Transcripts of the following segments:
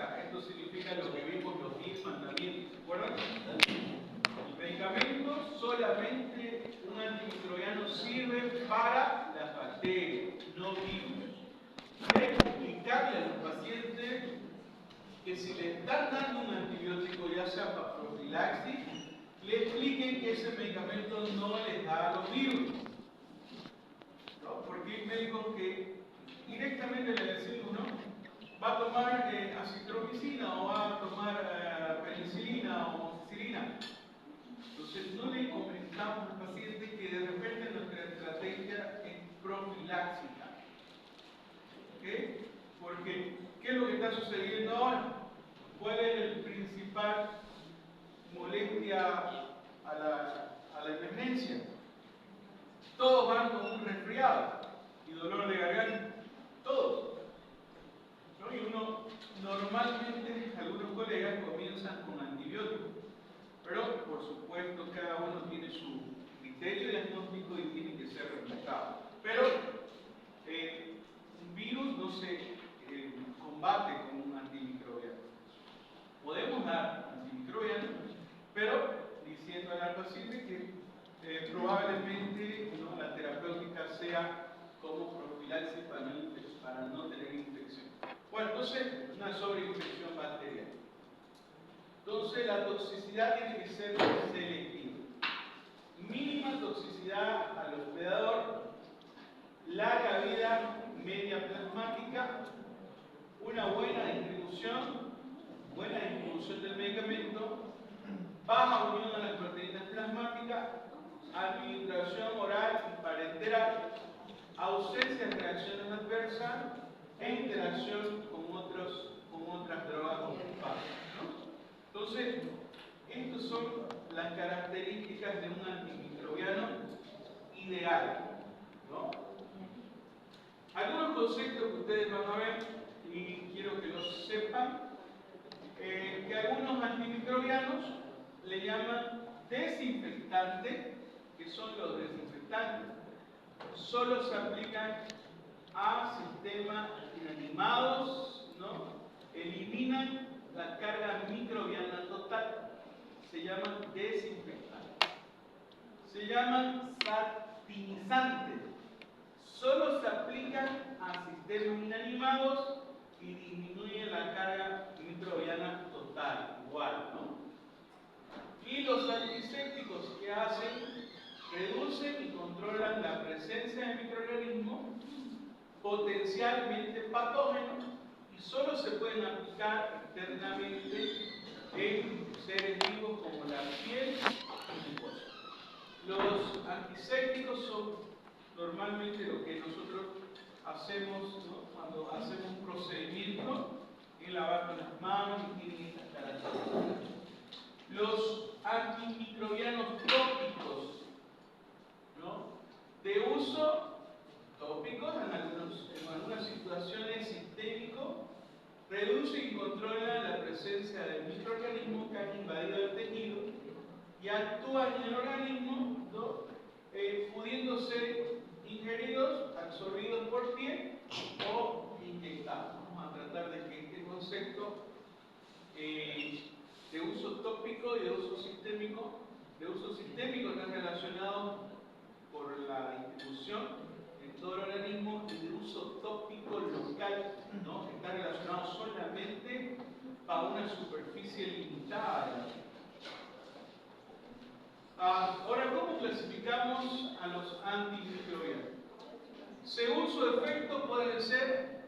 profilaxia. Esto significa lo que vimos los 10 mandamientos, ¿se acuerdan? El medicamento, solamente un antimicrobiano sirve para las bacterias, no virus. Y hay que explicarle a los pacientes que si le están dando un antibiótico, ya sea para profilaxis, le expliquen que ese medicamento no les da a los virus. ¿No? Porque hay médicos que directamente le decimos, ¿no? Va a tomar acitromicina o va a tomar penicilina o amoxicilina. Entonces no le comentamos al paciente que de repente nuestra estrategia es profiláctica. ¿Ok? Porque, ¿qué es lo que está sucediendo ahora? ¿Cuál es el principal molestia a la emergencia? Todos van con un resfriado y dolor de garganta. Todos. ¿No? Y uno, normalmente, algunos colegas comienzan con antibióticos. Pero, por supuesto, cada uno tiene su criterio diagnóstico y tiene que ser respetado. Pero, un virus no se combate con un antimicrobiano. Podemos dar antimicrobianos, pero diciéndole al paciente que probablemente la terapéutica sea como profilaxis para no tener infección. Bueno, entonces, una sobreinfección bacteriana. Entonces, la toxicidad tiene que ser selectiva. Mínima toxicidad al hospedador, larga vida media plasmática, una buena distribución del medicamento, baja unión a las proteínas plasmáticas, administración oral y parenteral, ausencia de reacciones adversas e interacción con otras drogas ocupadas. ¿No? Entonces, estas son las características de un antimicrobiano ideal. ¿No? Algunos conceptos que ustedes van a ver, y quiero que los sepan, que algunos antimicrobianos le llaman desinfectantes, que son los desinfectantes. Solo se aplican a sistemas inanimados, ¿no? Eliminan la carga microbiana total. Se llaman desinfectantes. Se llaman satinizantes. Solo se aplican a sistemas inanimados y disminuyen la carga microbiana total, igual, ¿no? Y los antisépticos, ¿qué hacen? Reducen y controlan la presencia de microorganismos potencialmente patógenos y solo se pueden aplicar externamente en seres vivos como la piel y el hueso. Los antisépticos son normalmente lo que nosotros hacemos, ¿no? Cuando hacemos un procedimiento en lavar las manos y tienen estas características. Los antimicrobianos tópicos, ¿no? De uso tópicos en algunas situaciones sistémico, reducen y controlan la presencia de microorganismos que han invadido el tejido y actúan en el organismo, ¿no? Pudiendo ser ingeridos, absorbidos por piel o inyectados. Vamos a tratar de que este concepto de uso tópico y de uso sistémico está relacionado por la distribución en todo el organismo y de uso tópico local, ¿no? Está relacionado solamente a una superficie limitada de la piel. Ahora, ¿cómo clasificamos a los antimicrobianos? Según su efecto pueden ser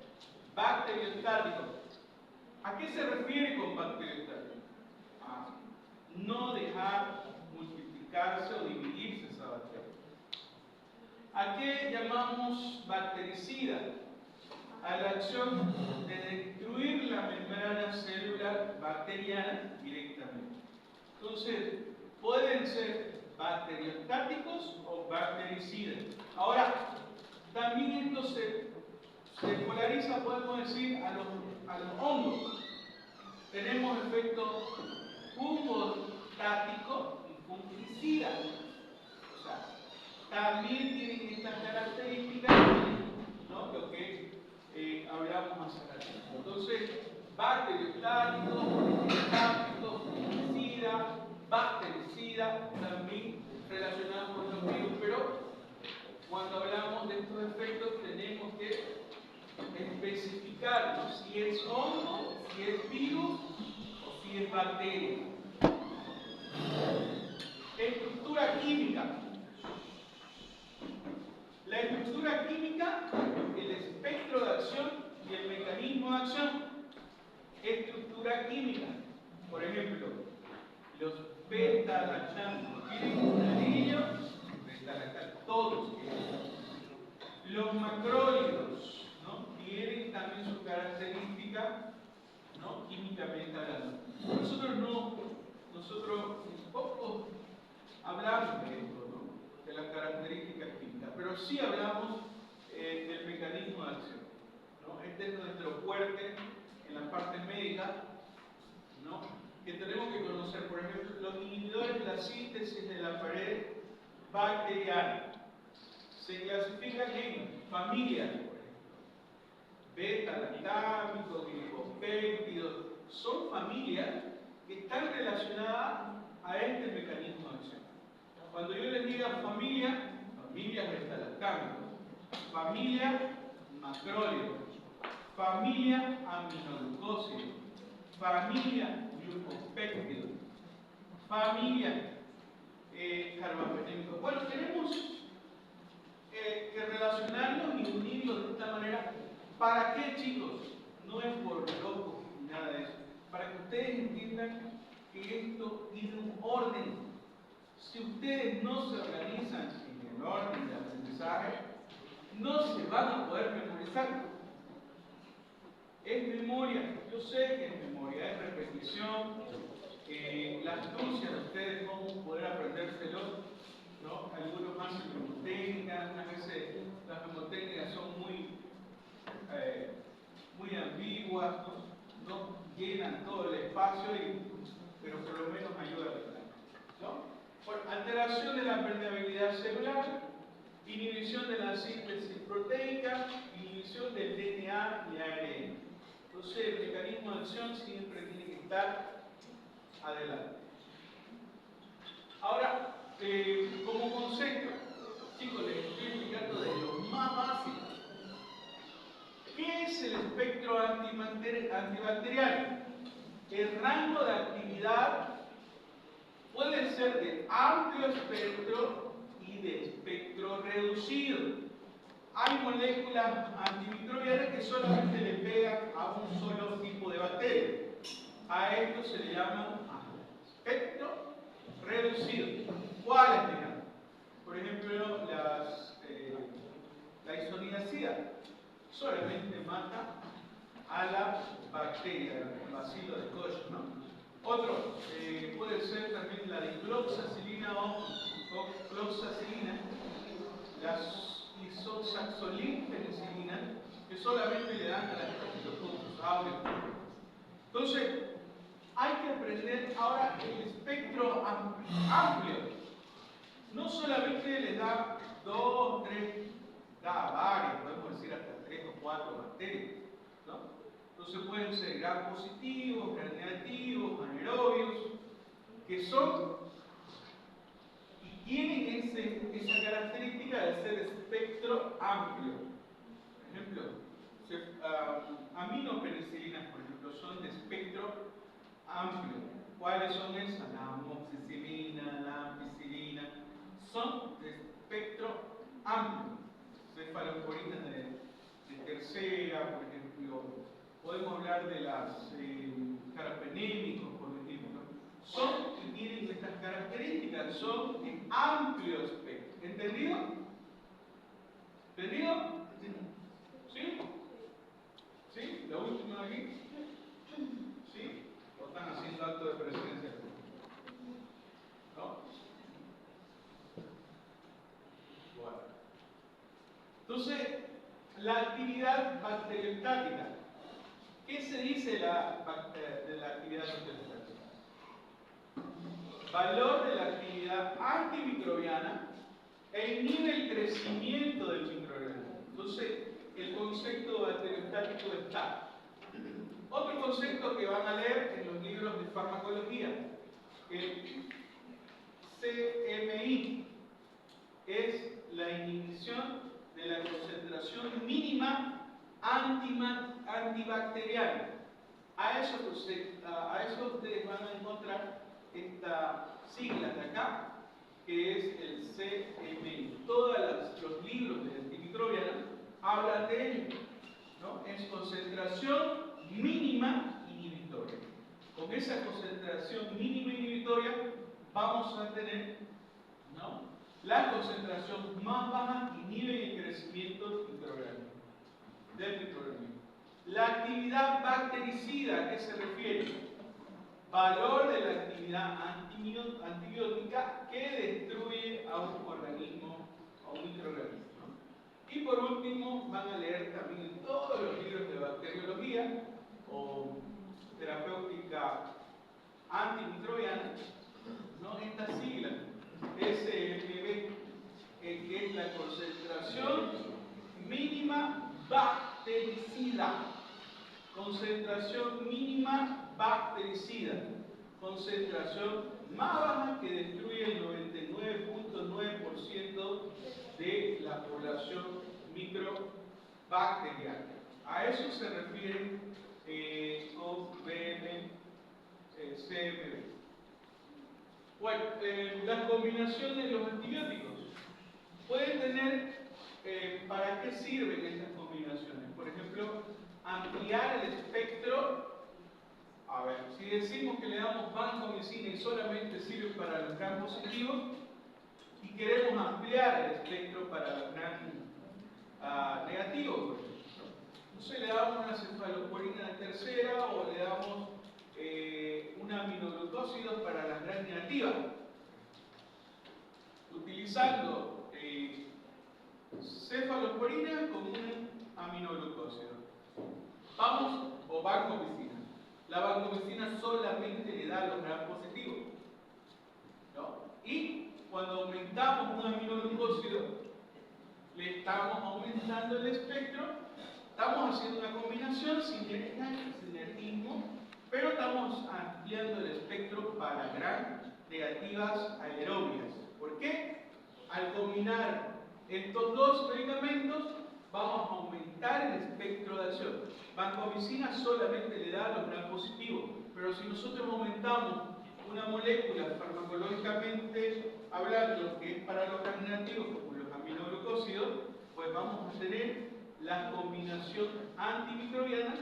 bacteriostáticos. ¿A qué se refiere con bacteriostático? A no dejar multiplicarse o dividirse esa bacteria. ¿A qué llamamos bactericida? A la acción de destruir la membrana celular bacteriana directamente. Entonces, pueden ser bacteriostáticos o bactericidas. Ahora, también esto se polariza, podemos decir, a los hongos. Tenemos efecto fungostático y fungicida. O sea, también tienen estas características, ¿no? Lo que hablamos hace rato. Entonces, bacteriostáticos, antisépticos, fungicida, bactericida, también relacionados con los virus, pero cuando hablamos de estos efectos tenemos que especificar, ¿no?, si es hongo, si es virus o si es bacteria. Estructura química. La estructura química, el espectro de acción y el mecanismo de acción. Estructura química. Por ejemplo, los beta-lactanos tienen un anillo, beta-lactanos, todos tienen. Los macrólidos, ¿no?, tienen también su característica, ¿no?, químicamente hablando. Nosotros poco hablamos de esto, ¿no?, de las características químicas, pero sí hablamos del mecanismo de acción, ¿no? Este es nuestro fuerte en la parte médica, ¿no?, que tenemos que conocer. Por ejemplo, los inhibidores de la síntesis de la pared bacteriana se clasifican en familias, por ejemplo, beta-lactámicos, glifosféptidos. Son familias que están relacionadas a este mecanismo de acción. Cuando yo les diga familia, familia beta-lactámicos, familia macrólidos, familia aminoglucósidos, familia glifosféptidos, familia carbapenémicos. Bueno, tenemos que relacionarlos y unirlos de esta manera. ¿Para qué, chicos? No es por locos ni nada de eso. Para que ustedes entiendan que esto tiene un orden. Si ustedes no se organizan en el orden de aprendizaje, no se van a poder memorizar. Es memoria, yo sé que es memoria, es repetición. La astucia de ustedes, cómo poder aprendérselo, ¿no? Algunos más memotécnicas, unas veces las memotécnicas son muy ambiguas, no llenan todo el espacio, pero por lo menos ayudan, ¿no? Bueno, alteración de la permeabilidad celular, inhibición de la síntesis proteica, inhibición del DNA y ARN. Entonces, el mecanismo de acción siempre tiene que estar adelante. Ahora, como concepto, chicos, les estoy explicando de lo más básico. ¿Qué es el espectro antibacterial? El rango de actividad puede ser de amplio espectro y de espectro reducido. Hay moléculas antimicrobianas que solamente le pegan a un solo tipo de bacteria. A esto se le llama espectro reducido. ¿Cuáles, digamos? Por ejemplo, la isoniazida solamente mata a la bacteria, el bacilo de Koch, ¿no? Otro puede ser también la dicloxacilina o cloxacilina, la isoxazolinpenicilina, que solamente le dan a las estreptococcus. Entonces, hay que aprender ahora el espectro amplio. No solamente les da 2, 3, da varios, podemos decir hasta 3 o 4 bacterias, ¿no? Entonces pueden ser gram positivos, gram negativos, anaerobios, que son y tienen esa característica de ser espectro amplio. Por ejemplo, aminopenicilinas, por ejemplo, son de espectro amplio. ¿Cuáles son esas? La amoxicilina, la ampicilina, son de espectro amplio. Cefalosporinas de tercera, por ejemplo. Podemos hablar de las carbapenémicos, por ejemplo. Son y tienen estas características, son de amplio espectro. ¿Entendido? ¿Entendido? ¿Sí? ¿Sí? ¿La última aquí? ¿Sí? ¿O están haciendo acto de presencia? ¿No? Bueno. Entonces, la actividad bacteriostática. ¿Qué se dice de la actividad bacteriostática? Valor de la actividad antimicrobiana e inhibe el crecimiento del microorganismo. Entonces, el concepto bacteriostático está Otro concepto que van a leer en los libros de farmacología, el CMI, es la inhibición de la concentración mínima antibacteriana. A eso ustedes van a encontrar esta sigla de acá, que es el CMI. Todos los libros de antimicrobiana hablan de ello, ¿no? Es concentración mínima inhibitoria. Con esa concentración mínima inhibitoria vamos a tener, ¿no?, la concentración más baja inhibe el crecimiento del microorganismo. La actividad bactericida, ¿a qué se refiere? Valor de la actividad antibiótica que destruye a un organismo, a un microorganismo, ¿no? Y por último, van a leer también en todos los libros de bacteriología o terapéutica antimicrobiana, ¿no?, esta sigla, SMB, que es la concentración mínima bactericida. Concentración mínima bactericida. Concentración más baja que destruye el 99.9% de la población microbacteriana. A eso se refiere con CMB. Bueno, las combinaciones de los antibióticos. Pueden tener, ¿para qué sirven estas combinaciones? Por ejemplo, ampliar el espectro. A ver, si decimos que le damos vancomicina y solamente sirve para los gram positivos, y queremos ampliar el espectro para los gram negativos, por ejemplo, entonces le damos una cefalosporina de tercera o le damos un aminoglucósido para las gram negativas, utilizando cefalosporina con un aminoglucósido. Vamos, o vancomicina. La vancomicina solamente le da los gram positivos, ¿no? Y cuando aumentamos un aminoglucósido, le estamos aumentando el espectro, estamos haciendo una combinación sinergismo, pero estamos ampliando el espectro para gram negativas aerobias. ¿Por qué? Al combinar estos dos medicamentos, vamos a aumentar el espectro de acción. Vancomicina solamente le da los gram positivos, pero si nosotros aumentamos una molécula farmacológicamente hablando que es para los gram negativos, como los aminoglucósidos, pues vamos a tener la combinación antimicrobiana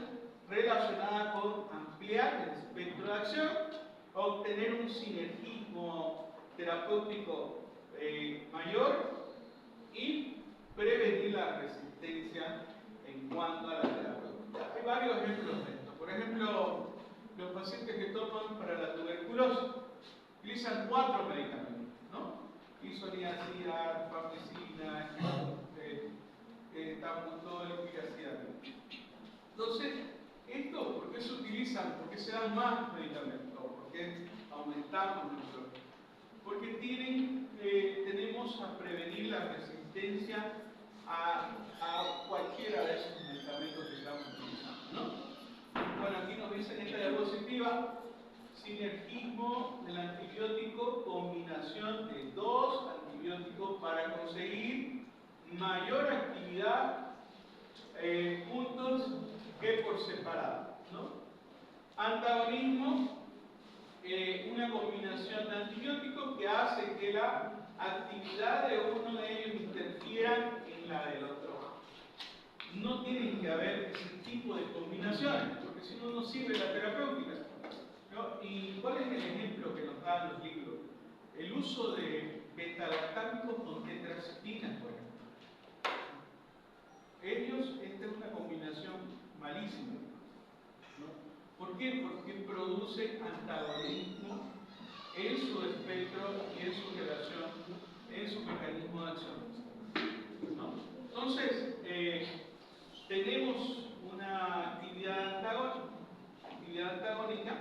relacionada con ampliar el espectro de acción, obtener un sinergismo terapéutico mayor y prevenir la resistencia en cuanto a la terapéutica. Hay varios ejemplos de esto. Por ejemplo, los pacientes que toman para la tuberculosis utilizan 4 medicamentos, ¿no? Isoniazida, rifampicina, tabutol y acidamida. Entonces, esto, ¿por qué se utilizan? ¿Por qué se dan más medicamentos? ¿Por qué aumentamos nuestro? Porque tenemos a prevenir la resistencia a cualquiera de esos medicamentos que estamos utilizando, ¿no? Bueno, aquí nos dicen esta diapositiva: sinergismo del antibiótico, combinación de 2 antibióticos para conseguir mayor actividad juntos que por separado, ¿no? Antagonismo, una combinación de antibióticos que hace que la actividad de uno de ellos interfiera en la del otro. No tienen que haber ese tipo de combinaciones, porque si no, no sirve la terapéutica, ¿no? ¿Y cuál es el ejemplo que nos dan los libros? El uso de beta-lactámicos con tetracitina, por ejemplo. Esta es una combinación malísima, ¿no? ¿Por qué? Porque produce antagonismo en su espectro y en su relación, en su mecanismo de acción, ¿no? Entonces, tenemos una actividad antagónica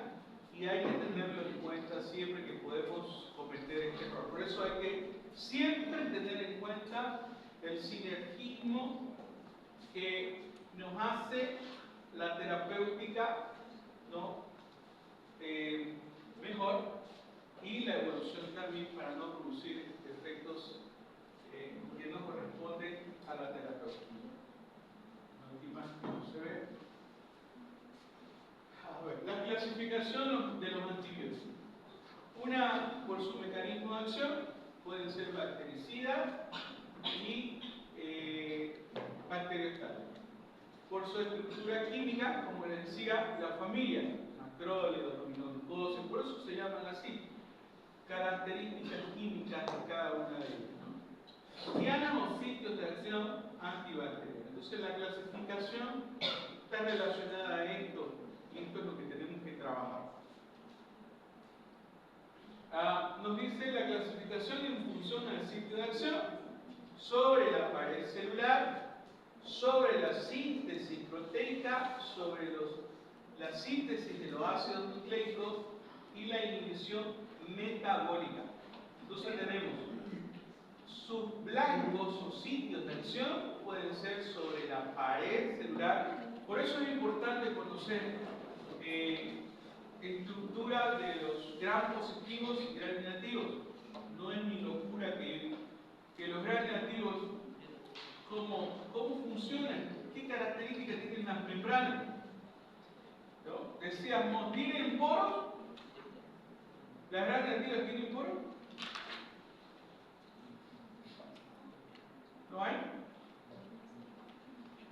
y hay que tenerlo en cuenta siempre que podemos cometer este error. Por eso hay que siempre tener en cuenta el sinergismo que nos hace la terapéutica también para no producir efectos que no corresponden a la terapia. Aquí más no se ve. A ver, la clasificación de los antibióticos. Una, por su mecanismo de acción, pueden ser bactericidas y bacteriostáticos. Por su estructura química, como les decía, la familia, macrólidos, aminoglucosis, por eso se llaman así, características químicas de cada una de ellas. Dianas o sitios de acción antibacteriana. Entonces la clasificación está relacionada a esto, y esto es lo que tenemos que trabajar. Nos dice la clasificación en función del sitio de acción, sobre la pared celular, sobre la síntesis proteica, sobre la síntesis de los ácidos nucleicos y la inhibición metabólica. Entonces tenemos sus blancos o sitios de acción pueden ser sobre la pared celular. Por eso es importante conocer estructura de los gram positivos y gram negativos. No es mi locura que los gram negativos, ¿cómo funcionan? ¿Qué características tienen las membranas? ¿No? Decíamos, ¿tienen poros? ¿Las gram negativas tienen poros? ¿No hay?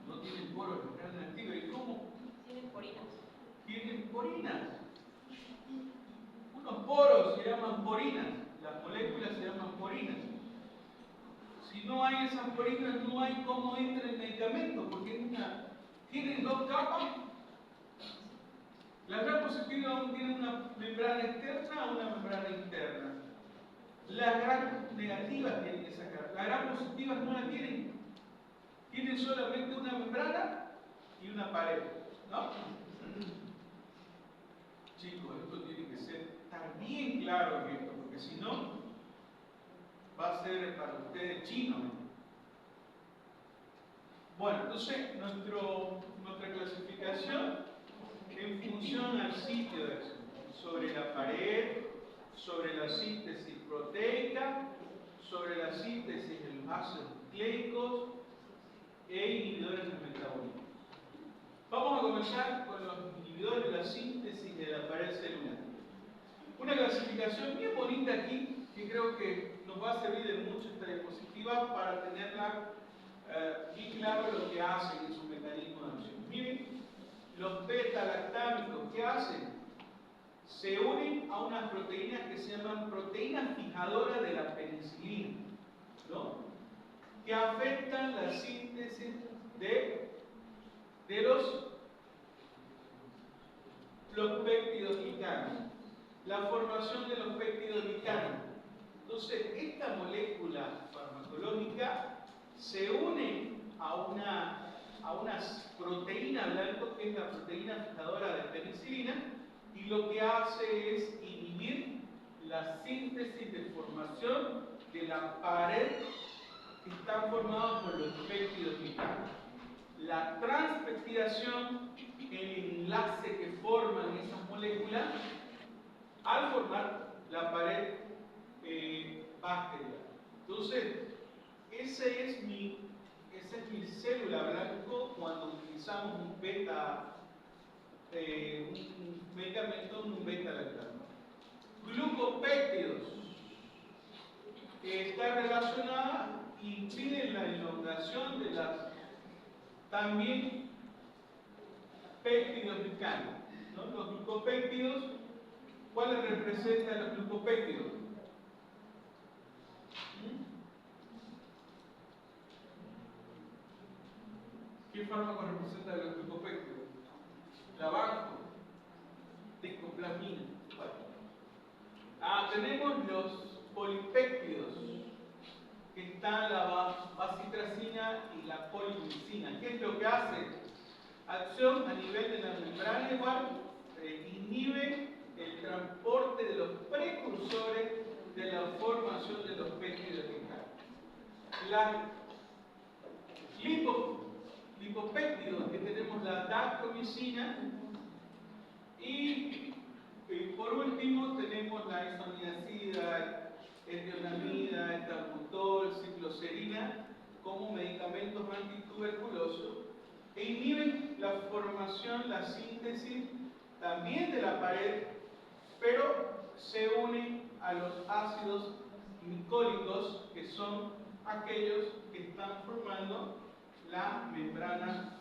No tienen poros las gram negativas. ¿Y cómo? Tienen porinas. Tienen porinas. Unos poros se llaman porinas, las moléculas se llaman porinas. Si no hay esas porinas, no hay cómo entra el medicamento, porque tienen dos capas. Las gram positivas tienen una membrana externa o una membrana interna. Las gram negativas tienen esa capa. Las gram positivas no la tienen. Tienen solamente una membrana y una pared, ¿no? Chicos, esto tiene que estar bien claro en esto, porque si no, va a ser para ustedes chino. Bueno, entonces nuestra clasificación en función al sitio de acción, sobre la pared, sobre la síntesis proteica, sobre la síntesis de los ácidos nucleicos e inhibidores del metabolismo. Vamos a comenzar con los inhibidores de la síntesis de la pared celular. Una clasificación bien bonita aquí, que creo que nos va a servir de mucho esta diapositiva para tenerla bien claro lo que hacen en su mecanismo de acción. Miren, los beta-lactámicos, ¿qué hacen? Se unen a unas proteínas que se llaman proteínas fijadoras de la penicilina, ¿no? Que afectan la síntesis de los péptidos glicanos, la formación de los péptidos glicanos. Entonces, esta molécula farmacológica se une a una proteína blanca, que es la proteína fijadora de penicilina, y lo que hace es inhibir la síntesis de formación de la pared que están formados por los péptidos glicanos. La transpeptidación, el enlace que forman esas moléculas, al formar la pared bacteriana. Entonces, esa es mi célula blanco cuando utilizamos un medicamento, un beta-lactano. Glucopéptidos, que está relacionada, impiden la elongación de las también péptidos glicanos, ¿no? Los glucopéptidos, ¿cuáles representan los glucopéptidos? ¿Qué fármaco representa los glucopéptidos? Trabajo, tecoplasmina. Tenemos los polipéptidos, que están la bacitracina y la polipepsina. ¿Qué es lo que hace? Acción a nivel de la membrana igual, inhibe el transporte de los precursores de la formación de los péptidos glicanos. La lipopéptidos, que tenemos la dactomicina, y por último tenemos la isoniazida etionamida, ethambutol, cicloserina, como medicamentos antituberculosos e inhiben la formación, la síntesis también de la pared, pero se unen a los ácidos micólicos, que son aquellos que están formando la membrana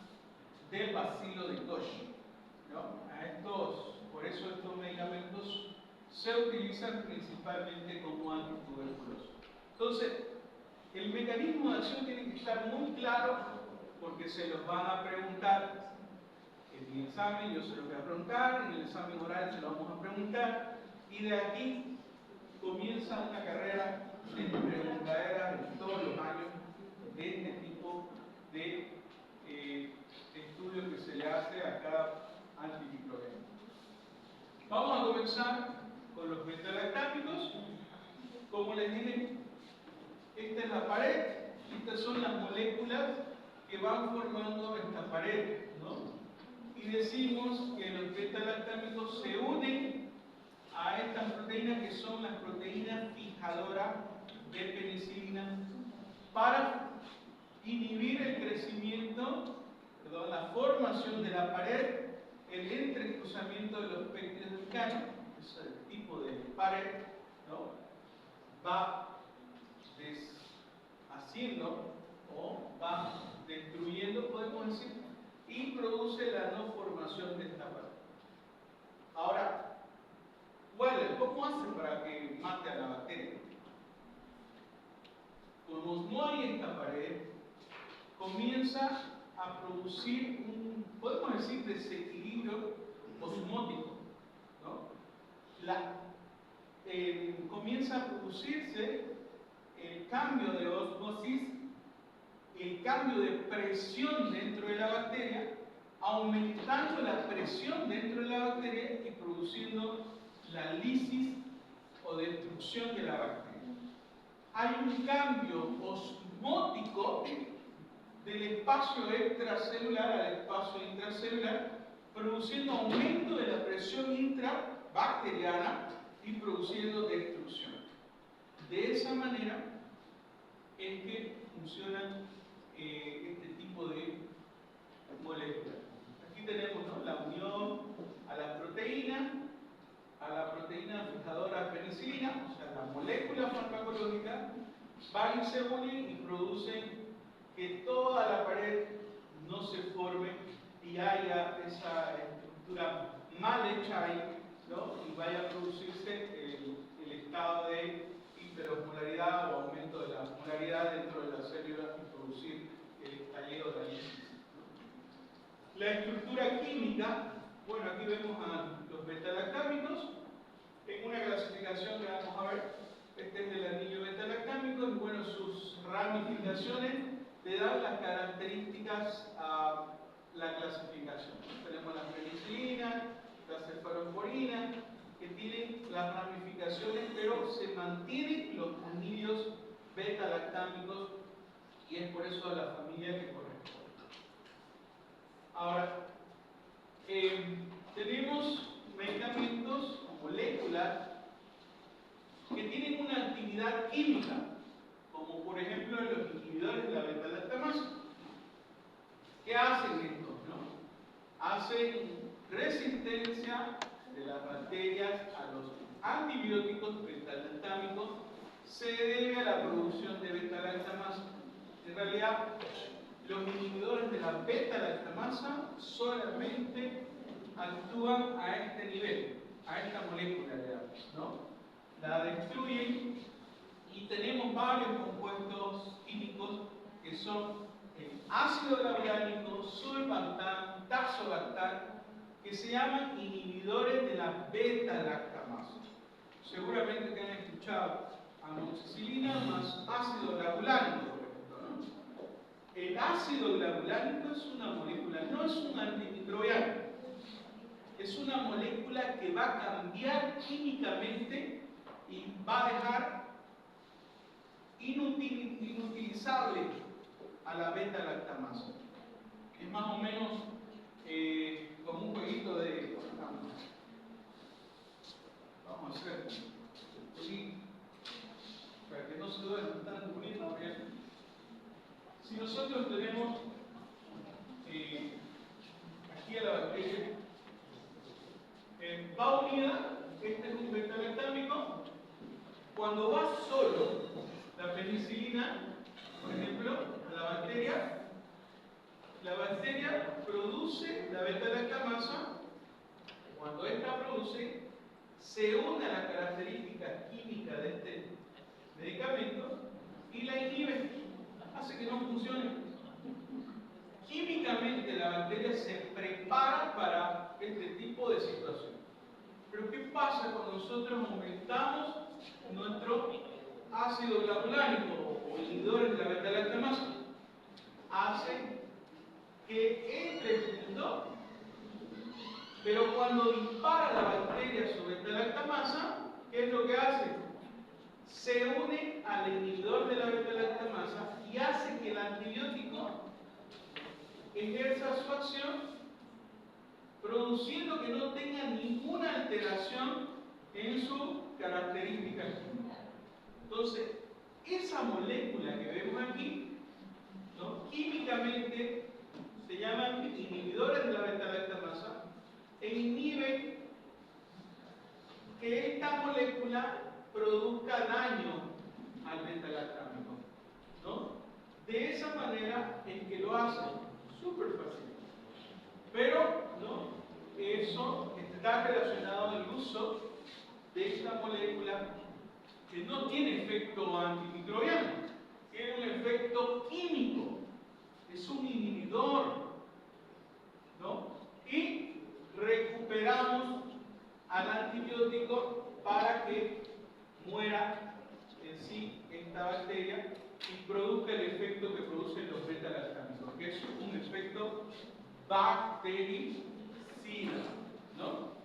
del bacilo de Koch, ¿no? Por eso estos medicamentos se utilizan principalmente como antituberculosos. Entonces, el mecanismo de acción tiene que estar muy claro, porque se los van a preguntar en el examen. Yo se los voy a preguntar, en el examen oral se lo vamos a preguntar, y de aquí comienza una carrera de preguntaderas en todos los años de este tipo de estudio que se le hace a cada antimicrobiano. Vamos a comenzar con los beta-lactámicos. Como les dije, esta es la pared, estas son las moléculas que van formando esta pared, ¿no? Y decimos que los beta-lactámicos se unen a estas proteínas, que son las proteínas fijadoras de penicilina, para inhibir el crecimiento, la formación de la pared, el entrecruzamiento de los péptidos del caño, es el tipo de pared, ¿no? Va deshaciendo o va destruyendo, podemos decir, y produce la no formación de esta pared. Ahora, ¿cómo hace para que mate a la bacteria? Como no hay esta pared, comienza a producir podemos decir, desequilibrio osmótico, ¿no? Comienza a producirse el cambio de osmosis, el cambio de presión dentro de la bacteria, aumentando la presión dentro de la bacteria y produciendo la lisis o destrucción de la bacteria. Hay un cambio osmótico del espacio extracelular al espacio intracelular, produciendo aumento de la presión intrabacteriana y produciendo destrucción. De esa manera es que funcionan este tipo de moléculas. Aquí tenemos, ¿no?, la unión a la proteína fijadora penicilina, o sea, la molécula farmacológica, van y se unen y producen que toda la pared no se forme y haya esa estructura mal hecha ahí, ¿no?, y vaya a producirse el estado de hiperosmolaridad o aumento de la osmolaridad dentro de la célula y producir el estallado de la lisis. La estructura química, bueno, aquí vemos a los beta-lactámicos en una clasificación que vamos a ver. Este es el anillo beta-lactámico, y bueno, sus ramificaciones le dan las características a la clasificación. Tenemos la penicilina, la cefalosporina, que tienen las ramificaciones, pero se mantienen los anillos beta-lactámicos, y es por eso la familia que corresponde. Ahora, tenemos medicamentos o moléculas que tienen una actividad química, como por ejemplo los inhibidores de la beta-lactamasa. ¿Qué hacen estos, no? Hacen resistencia de las bacterias a los antibióticos beta-lactámicos. Se debe a la producción de beta-lactamasa. En realidad, los inhibidores de la beta-lactamasa solamente actúan a este nivel, a esta molécula, ¿no? La destruyen, y tenemos varios compuestos químicos que son el ácido glaulánico, sulbactam, tazobactam, que se llaman inhibidores de la beta-lactamasa. Seguramente que han escuchado amoxicilina más ácido glaulánico, por ejemplo, ¿no? El ácido glaulánico es una molécula, no es un antimicrobiano, es una molécula que va a cambiar químicamente y va a dejar inutilizable a la beta-lactamasa. Es más o menos como un jueguito de... Vamos a hacer... nosotros tenemos aquí a la bacteria, va unida, este es un beta-lactámico. Cuando va solo la penicilina, por ejemplo, la bacteria produce la beta-lactamasa. Cuando esta produce, se une a las características químicas de este medicamento y la inhibe, hace que no funcione. Químicamente la bacteria se prepara para este tipo de situación. Pero ¿qué pasa cuando nosotros aumentamos nuestro ácido clavulánico o inhibidores de la beta-lactamasa? Hace que entre junto, pero cuando dispara la bacteria sobre la beta-lactamasa, ¿qué es lo que hace? Se une al inhibidor de la beta-lactamasa y hace que el antibiótico ejerza su acción, produciendo que no tenga ninguna alteración en su característica química. Entonces, esa molécula que vemos aquí, ¿no?, químicamente se llaman inhibidores de la beta-lactamasa e inhiben que esta molécula produzca daño al beta-lactámico, ¿no? De esa manera es que lo hacen, súper fácil. Pero, ¿no?, eso está relacionado al uso de esta molécula que no tiene efecto antimicrobiano, tiene un efecto químico, es un inhibidor, ¿no? Y recuperamos al antibiótico para que muera en sí esta bacteria y produzca el efecto que producen los beta-lactámicos, que es un efecto bactericida, ¿no?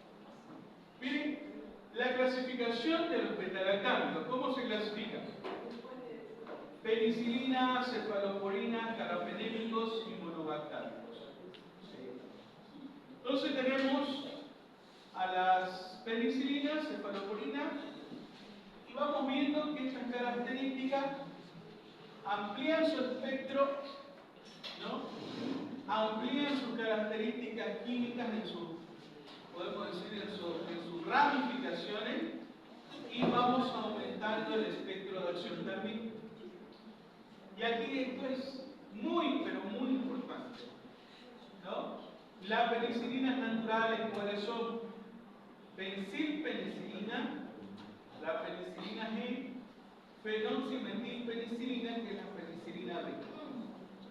Miren, la clasificación de los beta-lactámicos, ¿cómo se clasifica? Penicilina, cefalosporina, carbapenémicos y monobactámicos. Entonces tenemos a las penicilinas, cefalosporina, y vamos viendo que estas características amplían su espectro, ¿no?, amplían sus características químicas en su, podemos decir, en sus ramificaciones, y vamos aumentando el espectro de acción también. Y aquí esto es muy, pero muy importante, ¿no? Las penicilinas naturales, ¿cuáles son? Benzilpenicilina, la penicilina G, fenoximetilpenicilina, que es la penicilina B.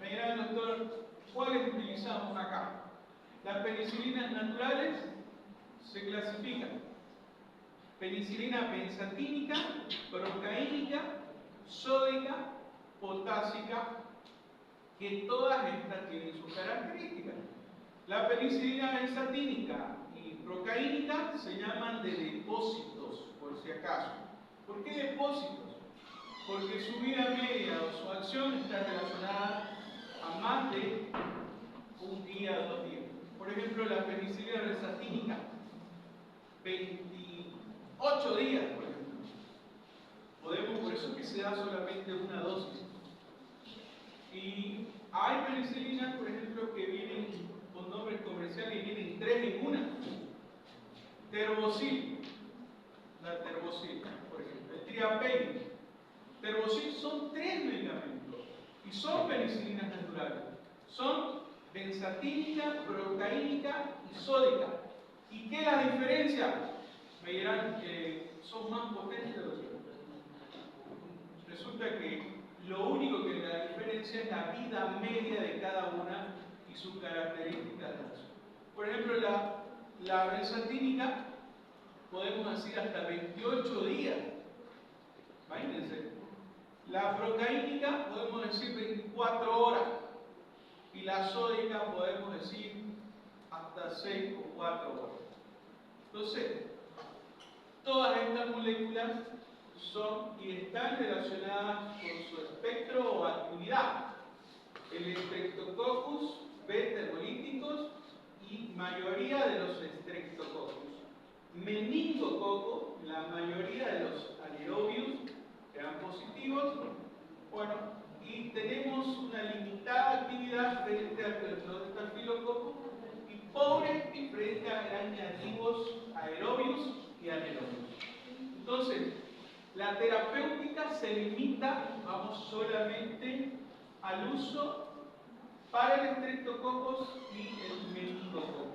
Me dirán, doctor, ¿cuáles utilizamos acá? Las penicilinas naturales se clasifican: penicilina benzatínica, procaínica, sódica, potásica, que todas estas tienen sus características. La penicilina benzatínica y procaínica se llaman de depósitos, por si acaso. ¿Por qué depósitos? Porque su vida media o su acción está relacionada a más de un día o 2 días. Por ejemplo, la penicilina benzatínica, 28 días, por ejemplo. Por eso que se da solamente una dosis. Y hay penicilinas, por ejemplo, que vienen con nombres comerciales y vienen 3 en 1. Terbosil, la terbosil, por ejemplo, el triapain. Terbosil son 3 medicamentos y son penicilinas naturales. Son benzatínica, procaínica y sódica. ¿Y qué es la diferencia? Me dirán que son más potentes de los otros. Resulta que lo único que la diferencia es la vida media de cada una y sus características. Por ejemplo, la benzatínica podemos decir hasta 28 días. Imagínense. La procaínica podemos decir 24 horas. Y la sódica podemos decir hasta 6 o 4 horas. Entonces, todas estas moléculas son y están relacionadas con su espectro o actividad. El Streptococcus, beta hemolíticos y mayoría de los Streptococcus. Meningococo, la mayoría de los anaerobios eran positivos. Bueno, y tenemos una limitada actividad frente al estafilococo y pobre y frente a gram negativos aerobios y anaerobios. Entonces, la terapéutica se limita, vamos, solamente al uso para el estreptococos y el meningococos.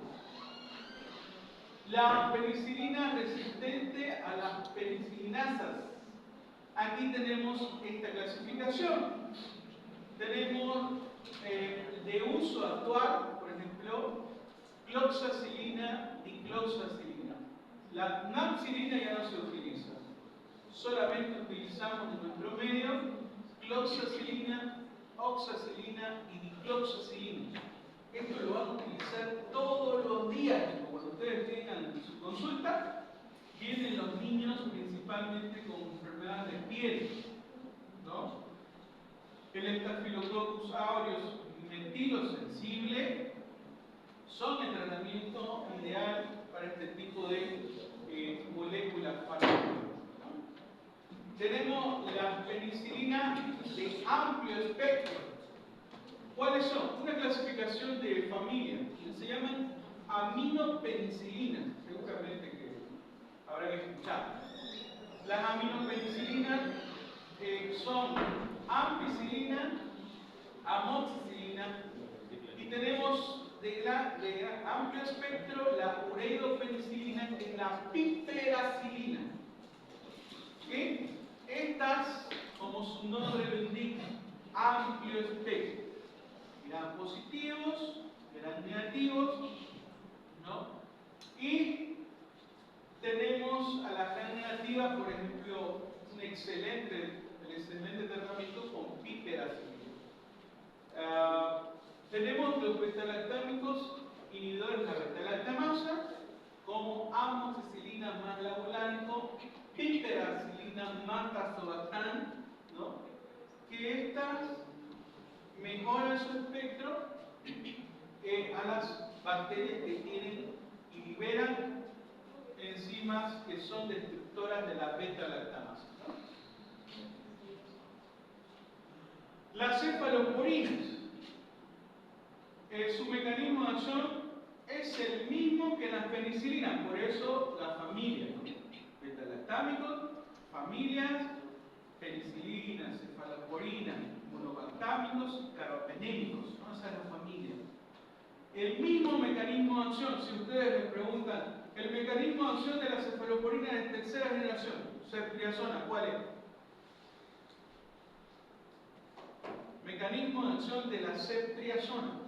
La penicilina resistente a las penicilinasas. Aquí tenemos esta clasificación. Tenemos de uso actual, por ejemplo, cloxacilina, dicloxacilina. La nampicilina ya no se utiliza. Solamente utilizamos en nuestro medio cloxacilina, oxacilina y dicloxacilina. Esto lo van a utilizar todos los días. Cuando ustedes tengan su consulta, vienen los niños principalmente con enfermedades de piel, ¿no? El Staphylococcus aureus metilosensible son el tratamiento ideal para este tipo de moléculas farmacológicas. Tenemos las penicilinas de amplio espectro. ¿Cuáles son? Una clasificación de familia que se llaman aminopenicilinas, seguramente que habrán escuchado. Las aminopenicilinas son ampicilina, amoxicilina y tenemos de amplio espectro la ureidopenicilina, que es la piperacilina. ¿Okay? Estas, como su nombre lo indica, amplio espectro. Gram positivos, gram negativos, ¿no? Y tenemos a la gram negativa, por ejemplo, un excelente tratamiento con piperacilina. Tenemos los beta-lactámicos inhibidores de la beta-lactamasa, como amoxicilina más labolánico, piperacilina más tazobactam, ¿no? Que estas mejoran su espectro a las bacterias que tienen y liberan enzimas que son destructoras de la beta-lactamasa, ¿no? Las cefaloporinas, su mecanismo de acción es el mismo que las penicilinas, por eso la familia, ¿no? Beta-lactámicos, familias, penicilinas, cefaloporinas, monobactámicos y carbapenémicos, ¿no? Esa es la familia. El mismo mecanismo de acción, si ustedes me preguntan, el mecanismo de acción de la cefaloporina de tercera generación, ceftriaxona, ¿cuál es? Mecanismo de acción de la ceftriaxona.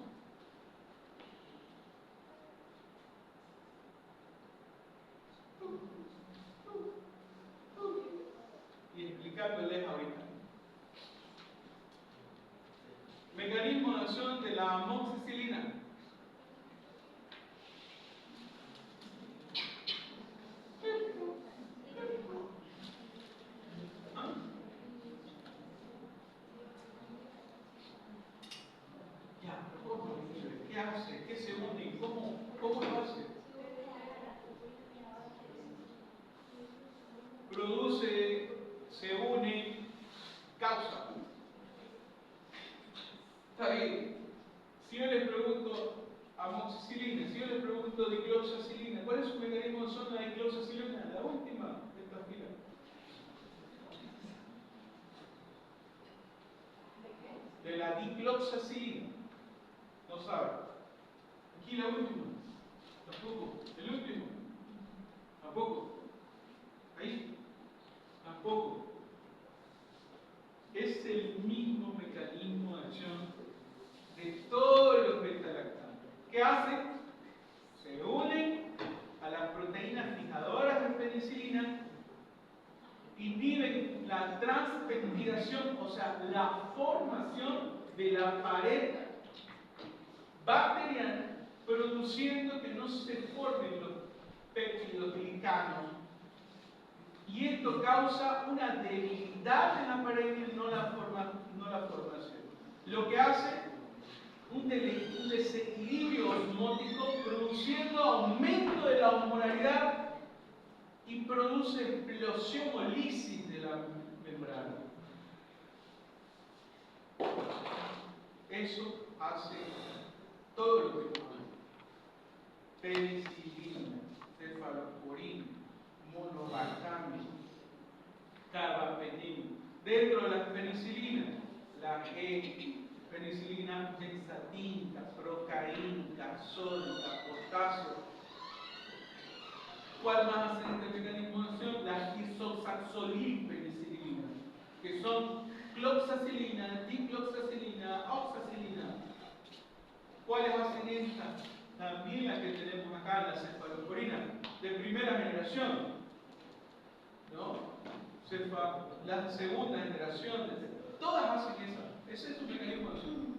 Y explicándoles ahorita. Mecanismo de acción de la amoxicilina. ¿Ah? Ya, ¿qué hace? ¿Qué se une? ¿Cómo lo hace? Produce, se une, causa. Está bien. Si yo les pregunto amoxicilina, si yo les pregunto dicloxacilina, ¿cuál es su mecanismo de acción de la dicloxacilina? La última de esta fila. De la dicloxacilina. No sabe. Aquí la última. Tampoco. El último. Tampoco. Ahí. Tampoco. Es el mismo mecanismo de acción de todos los beta-lactámicos. ¿Qué hace? Se unen a las proteínas fijadoras de penicilina, inhiben la transpeptidación, o sea, la formación de la pared bacteriana, produciendo que no se formen los péptidos glicanos. Y esto causa una debilidad en la pared y no la formación. Lo que hace un desequilibrio osmótico, produciendo aumento de la osmolaridad y produce explosión o lisis de la membrana. Eso hace todo lo que tomamos. Penicilina, cefalosporina, monobactamina, carbapenem. Dentro de las penicilinas, la G, penicilina benzatínica, procaínica, sódica, potasio. ¿Cuál más hace este mecanismo de acción? La isoxazolil penicilina, que son cloxacilina, dicloxacilina, oxacilina. ¿Cuáles hacen estas? También las que tenemos acá, la cefalosporina, de primera generación, ¿no? La segunda generación, todas hacen esa. Ese es un mecanismo de acción.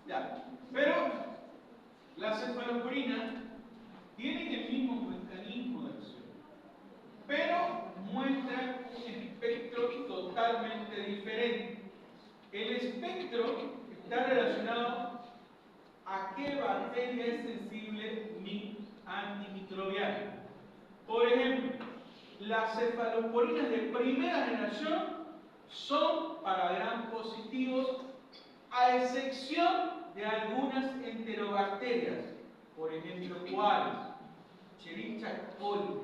Ya, pero la cefalosporina tiene el mismo mecanismo de acción, pero muestra un espectro totalmente diferente. El espectro está relacionado a qué bacteria es sensible antimicrobiana. Por ejemplo, las cefalosporinas de primera generación son para gram positivos, a excepción de algunas enterobacterias. Por ejemplo, ¿cuáles? Escherichia coli,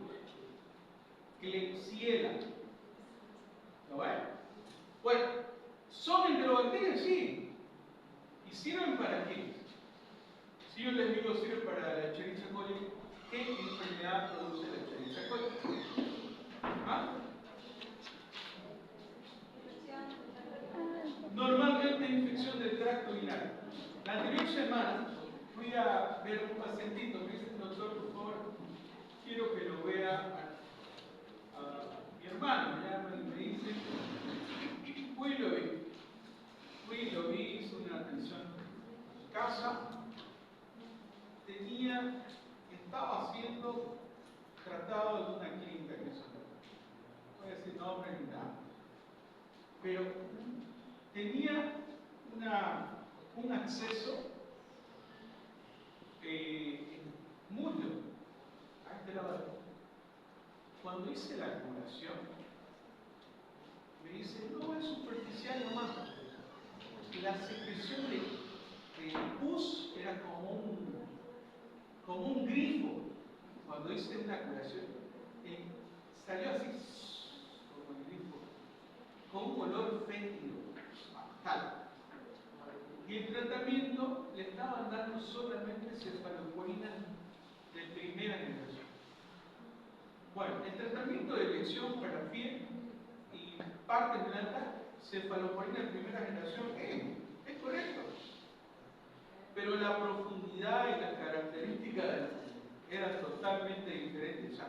Klebsiella. ¿Lo ven? Bueno, ¿son enterobacterias? Sí. ¿Y sirven para qué? Si yo les digo sirve para la Escherichia coli, ¿qué enfermedad produce la Escherichia coli? ¿Ah? Normalmente infección del tracto urinario. La anterior semana fui a ver un pacientito, me dice: doctor, por favor, quiero que lo vea a mi hermano. Ya me dice, fui y lo vi, hice una atención en casa. Estaba siendo tratado en una clínica que eso no voy a decir nombre ni nada, pero tenía un acceso en muslo, a este lado. Cuando hice la curación, me dice: no, es superficial nomás. La secreción de pus era como un grifo. Cuando hice una curación, salió así, como el grifo, con un olor fétido, fatal. Y el tratamiento le estaban dando solamente cefalosporina de primera generación. Bueno, el tratamiento de elección para piel y partes blandas, cefalosporina de primera generación, es correcto. Pero la profundidad y las características eran totalmente diferentes.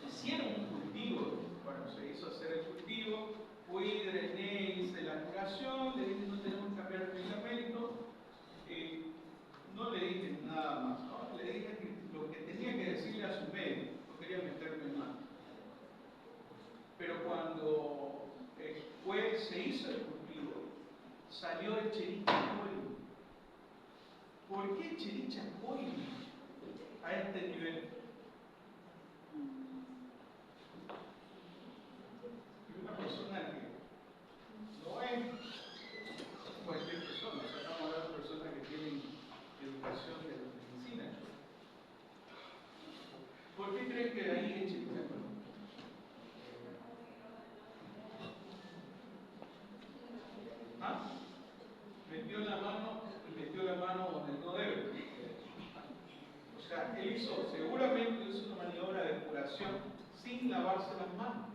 Hicieron un cultivo, bueno, se hizo hacer el cultivo, fui, drené, hice la curación, le dije: no tenemos que cambiar el medicamento. No le dije nada más, ¿no? Le dije que lo que tenía que decirle a su médico, no quería meterme más. Pero cuando se hizo el cultivo, salió Escherichia coli. ¿Por qué Escherichia coli a este nivel? Y una persona que no es cualquier persona, o sea, estamos hablando de personas que tienen educación de medicina. ¿Por qué creen que ahí es Escherichia coli? ¿Ah? Metió la mano donde no debe. O sea, él seguramente hizo una maniobra de curación sin lavarse las manos.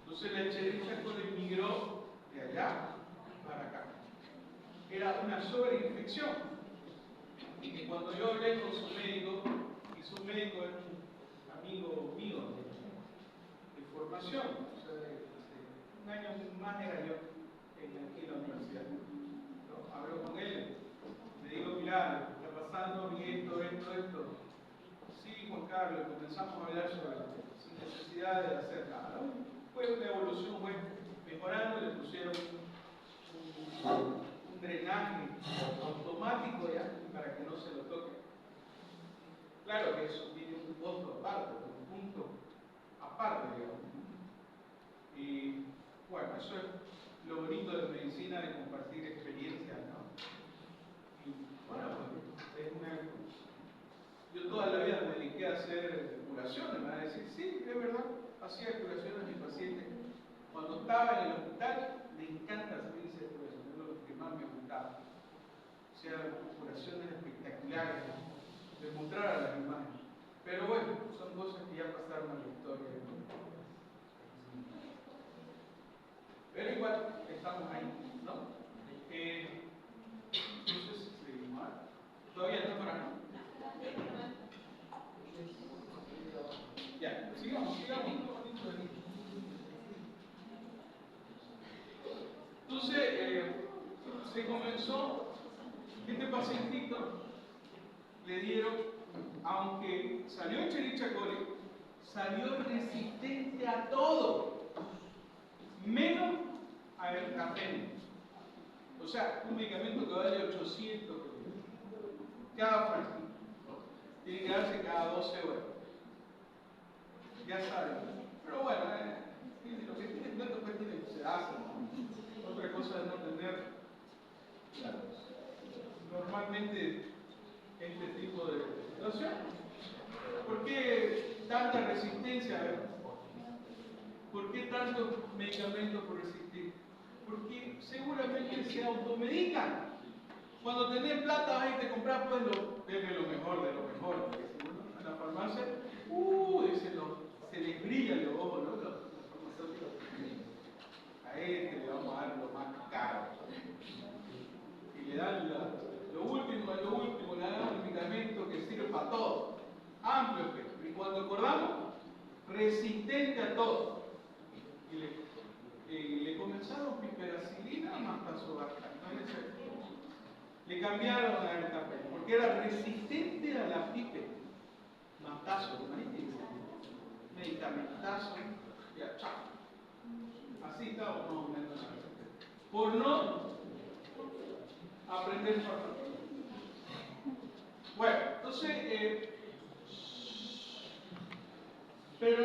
Entonces la Escherichia coli migró de allá para acá. Era una sobreinfección. Y cuando yo hablé con su médico, y su médico era un amigo mío de formación, o sea, un año más era yo aquí en la universidad. ¿No? Hablo con él, le digo: mirá, está pasando esto. Sí, Juan Carlos, comenzamos a hablar sin necesidad de hacer nada. Fue una evolución, fue mejorando, le pusieron un drenaje automático ya, para que no se lo toque. Claro que eso tiene un costo aparte, un punto aparte, digamos. Y bueno, eso es lo bonito de medicina, de compartir experiencias, ¿no? Y bueno, pues, yo toda la vida me dediqué a hacer curaciones, me van a decir, sí, es verdad, hacía curaciones a mis pacientes. Cuando estaba en el hospital, me encanta hacer ese curaciones, es lo que más me gustaba. O sea, curaciones espectaculares, demostrar a las imágenes. Pero bueno, son cosas que ya pasaron a la historia. Pero igual, estamos ahí, ¿no? Entonces, seguimos. ¿Todavía no para acá? Ya, sigamos. Entonces, se comenzó, este pacientito le dieron, aunque salió Cherichacole, salió resistente a todo, menos al café. O sea, un medicamento que vale 800 cada frasquito. Tiene que darse cada 12 horas. Ya saben. Pero bueno, lo que tiene tanto que tiene que se hace. Otra cosa es no tener, claro, normalmente este tipo de situación. ¿Por qué tanta resistencia? ¿Por qué tantos medicamentos por resistir? Porque seguramente se automedican. Cuando tenés plata vas a irte a comprar, pues deme lo mejor de lo mejor. En la farmacia, se les brillan los ojos, ¿no? Los farmacéuticos. A este le vamos a dar lo más caro. Y le dan lo último, le dan un medicamento que sirve para todo. Amplio espectro. Y cuando acordamos, resistente a todo. Y le comenzaron piperacilina más tazobactam. Le cambiaron al café, porque era resistente a la pipe. Matazo, medicamentazo, ya, chao. Así estamos más o menos. Por no aprender farmacología. Bueno, entonces, pero,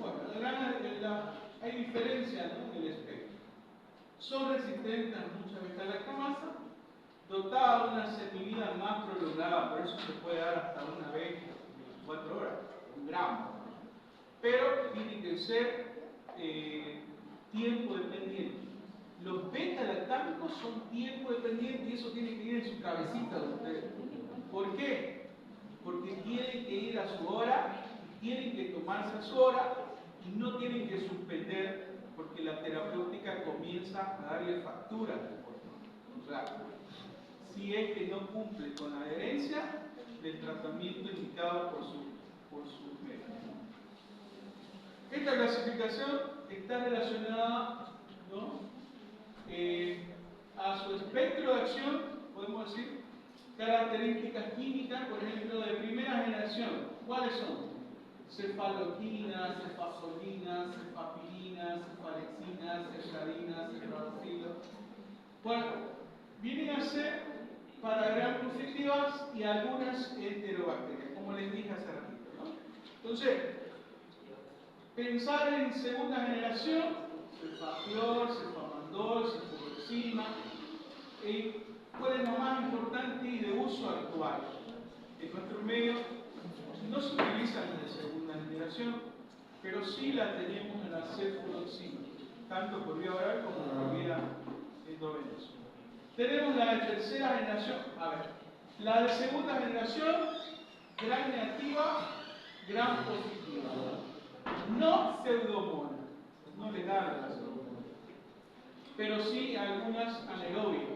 bueno, hay diferencia, ¿no?, en el espectro. Son resistentes muchas veces a la lactamasa, dotada de una semivida más prolongada, por eso se puede dar hasta una vez en 24 horas, 1 gramo. Pero tiene que ser tiempo dependiente. Los beta-lactámicos son tiempo dependientes y eso tiene que ir en su cabecita de ustedes. ¿Por qué? Porque tienen que ir a su hora, tienen que tomarse a su hora y no tienen que suspender porque la terapéutica comienza a darle factura. O sea, si es que no cumple con la adherencia del tratamiento indicado por su médico. Esta clasificación está relacionada, ¿no?, a su espectro de acción, podemos decir, características químicas, por ejemplo, de primera generación. ¿Cuáles son? Cefaloquina, cefazolina, cefapirina, cefalexina, cefradina, cefradofilo. Bueno, vienen a ser para gram positivas y algunas enterobacterias, como les dije hace ratito, ¿no? Entonces, pensar en segunda generación, cefaflor, cefamandol, cefaloxima, ¿cuál es lo más importante y de uso actual? En nuestro medio no se utilizan de segunda generación, pero sí la tenemos en la cefaloxima, tanto por vía oral como por vía endovenosa. Tenemos la de tercera generación, la de segunda generación, gram negativa, gram positiva. No pseudomonas, no le dan a la pseudomonas, pero sí algunas anaerobias,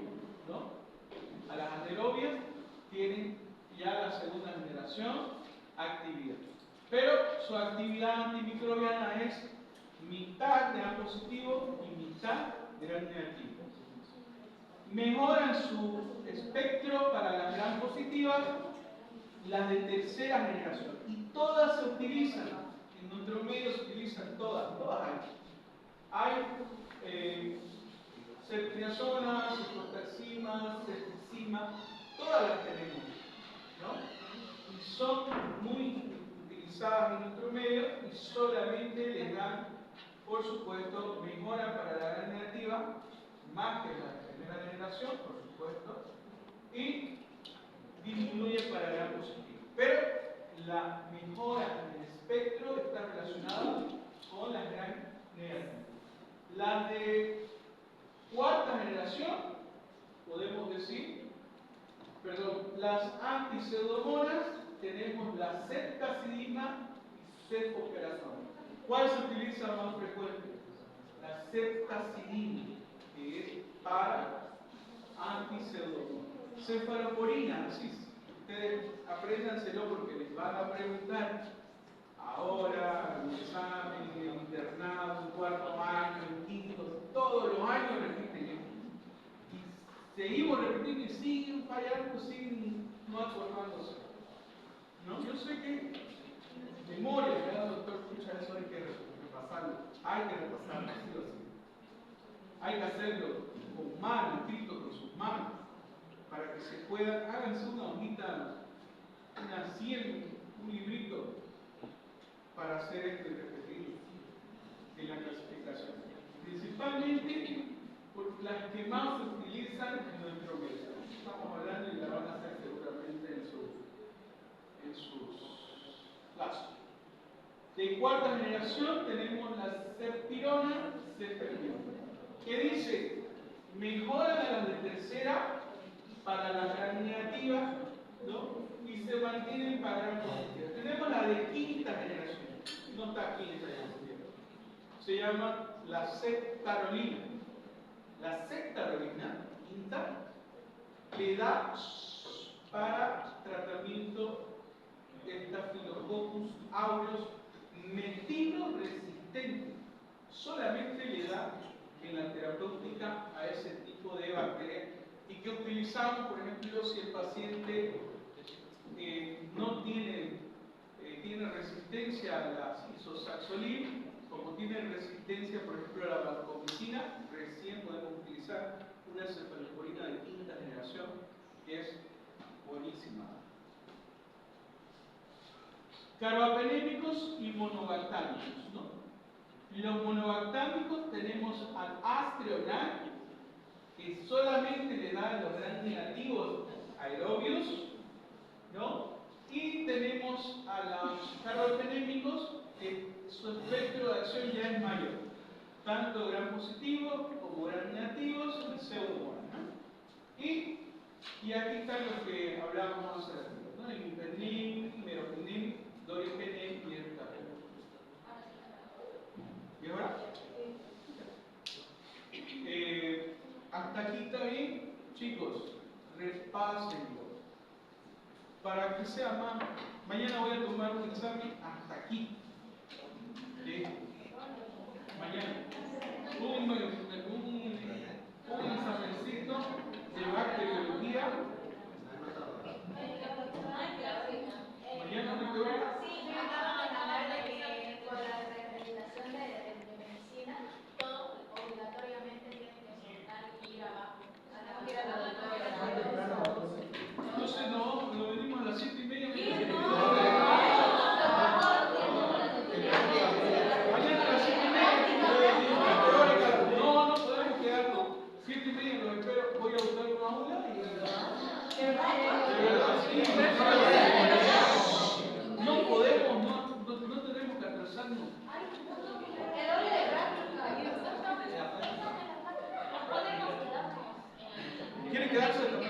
¿no? A las anaerobias tienen ya la segunda generación actividad, pero su actividad antimicrobiana es mitad gram positivo y mitad gram negativo. Mejoran su espectro para las gram positivas las de tercera generación y todas se utilizan. En nuestro medio se utilizan todas hay. Hay ceftriaxona, cefotaxima, cefixima, todas las tenemos, ¿no? Y son muy utilizadas en nuestro medio y solamente les dan, por supuesto, mejora para la gran negativa, más que la primera generación, por supuesto, y disminuye para gran positivo. Pero la mejora en el espectro está relacionada con la gran negativa. Las de cuarta generación, podemos decir, las antipseudomonas, tenemos la ceftazidima y cefpoperazona. ¿Cuál se utiliza más frecuente? La ceftazidima, que es para antipseudomonas. Cefalosporina, sí, ustedes apréndanselo porque les van a preguntar ahora, en el examen, en el internado, en cuarto año, en quinto, todos los años repiten esto. Y seguimos repitiendo y siguen fallando, siguen no acordándose. ¿No? Yo sé que memoria, cada doctor escucha eso, hay que repasarlo, sí o sí. Hay que hacerlo con mano, escrito con sus manos, para que se pueda, háganse una hojita, una 100, un librito, para hacer esto y repetirlo en la clasificación. Principalmente por las que más se utilizan en nuestro medio. Estamos hablando y la van a hacer seguramente en sus clases. De cuarta generación tenemos la ceftirona, que dice, mejoran a las de tercera para la gran negativa, ¿no? Y se mantienen para gran positiva. Tenemos la de quinta generación, no está aquí en esta diapositiva. Se llama la ceftarolina. La ceftarolina, quinta, le da para tratamiento de Staphylococcus aureus metilo-resistente. Solamente le da en la terapéutica a ese tipo de bacteria y que utilizamos, por ejemplo, si el paciente no tiene resistencia a la isoxazoline, como tiene resistencia, por ejemplo, a la vancomicina, recién podemos utilizar una cefalosporina de quinta generación, que es buenísima. Carbapenémicos y monobactámicos, ¿no? Los monobactámicos tenemos al Astreonal, que solamente le da a los gran negativos aerobios, ¿no? Y tenemos a los carbapenémicos, que su espectro de acción ya es mayor, tanto gran positivo como gran negativos y pseudomonas, ¿no? Y aquí están los que hablábamos hace ratito, ¿no? Imipenem, meropenem, doripenem y ertapenem. ¿Y ahora? Hasta aquí está bien, chicos, repásenlo. Para que sea más, mañana voy a tomar un examen hasta aquí. Mañana. Un examencito de bacteriología. Mañana no te voy a... Sí, me acaban de hablar de que por la reglamentación de medicina, todo obligatoriamente tiene que soltar y ir abajo. Entonces no venimos a las 7:30. Mañana a las 7:30. No podemos quedarnos. 7:30 los espero. Voy a buscar una aula y... De verdad, sí. No podemos, no tenemos que atrasarnos. ¿Quieren quedarse?